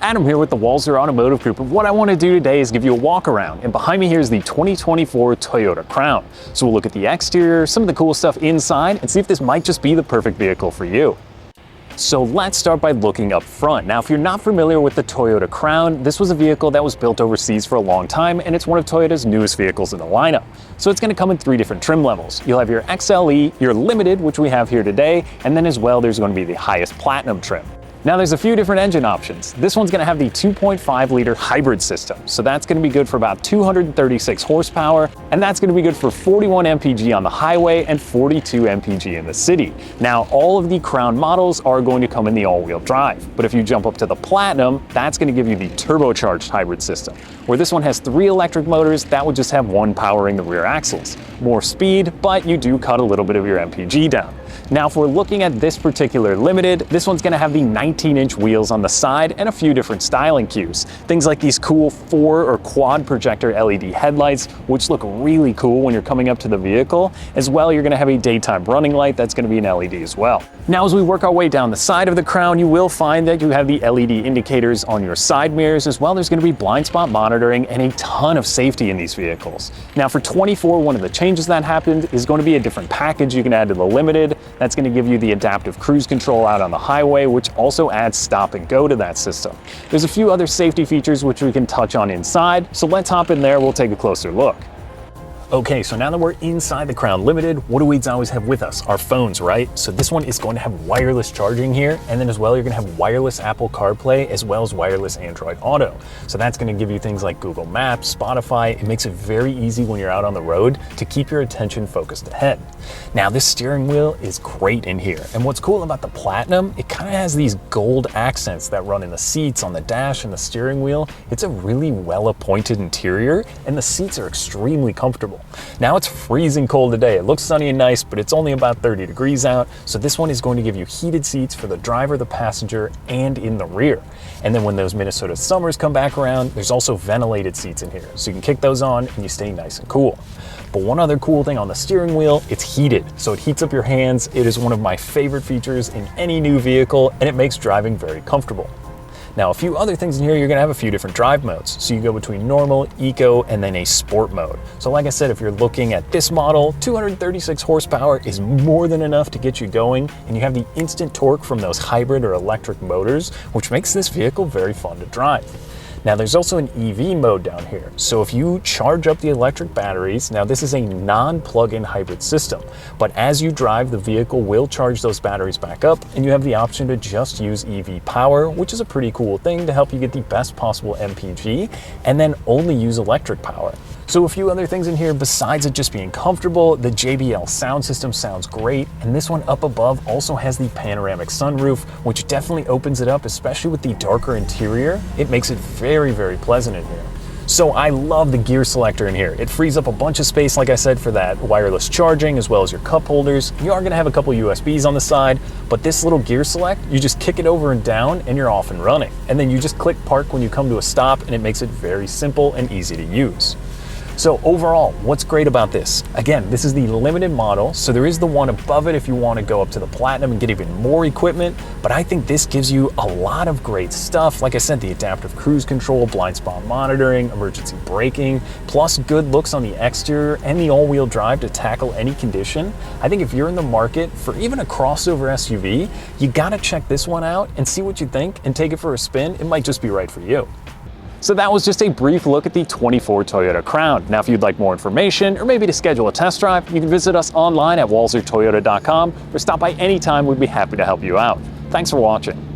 Adam here with the Walser Automotive Group, and what I want to do today is give you a walk around. And behind me here is the 2024 Toyota Crown. So we'll look at the exterior, some of the cool stuff inside, and see if this might just be the perfect vehicle for you. So let's start by looking up front. Now, if you're not familiar with the Toyota Crown, this was a vehicle that was built overseas for a long time, and it's one of Toyota's newest vehicles in the lineup. So it's going to come in 3 different trim levels. You'll have your XLE, your Limited, which we have here today, and then as well there's going to be the highest Platinum trim. Now there's a few different engine options. This one's going to have the 2.5 liter hybrid system. So that's going to be good for about 236 horsepower, and that's going to be good for 41 mpg on the highway and 42 mpg in the city. Now all of the Crown models are going to come in the all-wheel drive, but if you jump up to the Platinum, that's going to give you the turbocharged hybrid system, where this one has 3 electric motors that would just have one powering the rear axles. More speed, but you do cut a little bit of your mpg down. Now, if we're looking at this particular Limited, this one's going to have the 19-inch wheels on the side and a few different styling cues. Things like these cool 4 or quad projector LED headlights, which look really cool when you're coming up to the vehicle. As well, you're going to have a daytime running light that's going to be an LED as well. Now, as we work our way down the side of the Crown, you will find that you have the LED indicators on your side mirrors. As well, there's going to be blind spot monitoring and a ton of safety in these vehicles. Now, for 24, one of the changes that happened is going to be a different package you can add to the Limited. That's going to give you the adaptive cruise control out on the highway, which also adds stop and go to that system. There's a few other safety features which we can touch on inside, so let's hop in there, we'll take a closer look. Okay, so now that we're inside the Crown Limited, what do we always have with us? Our phones, right? So this one is going to have wireless charging here, and then as well, you're gonna have wireless Apple CarPlay as well as wireless Android Auto. So that's gonna give you things like Google Maps, Spotify. It makes it very easy when you're out on the road to keep your attention focused ahead. Now, this steering wheel is great in here. And what's cool about the Platinum, it kind of has these gold accents that run in the seats, on the dash, and the steering wheel. It's a really well-appointed interior, and the seats are extremely comfortable. Now it's freezing cold today. It looks sunny and nice, but it's only about 30 degrees out. So this one is going to give you heated seats for the driver, the passenger, and in the rear. And then when those Minnesota summers come back around, there's also ventilated seats in here. So you can kick those on and you stay nice and cool. But one other cool thing on the steering wheel, it's heated. So it heats up your hands. It is one of my favorite features in any new vehicle, and it makes driving very comfortable. Now, a few other things in here, you're gonna have a few different drive modes. So you go between normal, eco, and then a sport mode. So like I said, if you're looking at this model, 236 horsepower is more than enough to get you going, and you have the instant torque from those hybrid or electric motors, which makes this vehicle very fun to drive. Now, there's also an EV mode down here. So if you charge up the electric batteries, now this is a non-plug-in hybrid system, but as you drive, the vehicle will charge those batteries back up, and you have the option to just use EV power, which is a pretty cool thing to help you get the best possible MPG, and then only use electric power. So a few other things in here besides it just being comfortable, the JBL sound system sounds great, and this one up above also has the panoramic sunroof, which definitely opens it up, especially with the darker interior. It makes it very, very pleasant in here. So I love the gear selector in here. It frees up a bunch of space, like I said, for that wireless charging as well as your cup holders. You are gonna have a couple USBs on the side, but this little gear select, you just kick it over and down and you're off and running. And then you just click park when you come to a stop, and it makes it very simple and easy to use. So overall, what's great about this? Again, this is the Limited model, so there is the one above it if you want to go up to the Platinum and get even more equipment, but I think this gives you a lot of great stuff. Like I said, the adaptive cruise control, blind spot monitoring, emergency braking, plus good looks on the exterior and the all-wheel drive to tackle any condition. I think if you're in the market for even a crossover SUV, you gotta check this one out and see what you think and take it for a spin. It might just be right for you. So that was just a brief look at the 24 Toyota Crown. Now, if you'd like more information or maybe to schedule a test drive, you can visit us online at walsertoyota.com or stop by anytime. We'd be happy to help you out. Thanks for watching.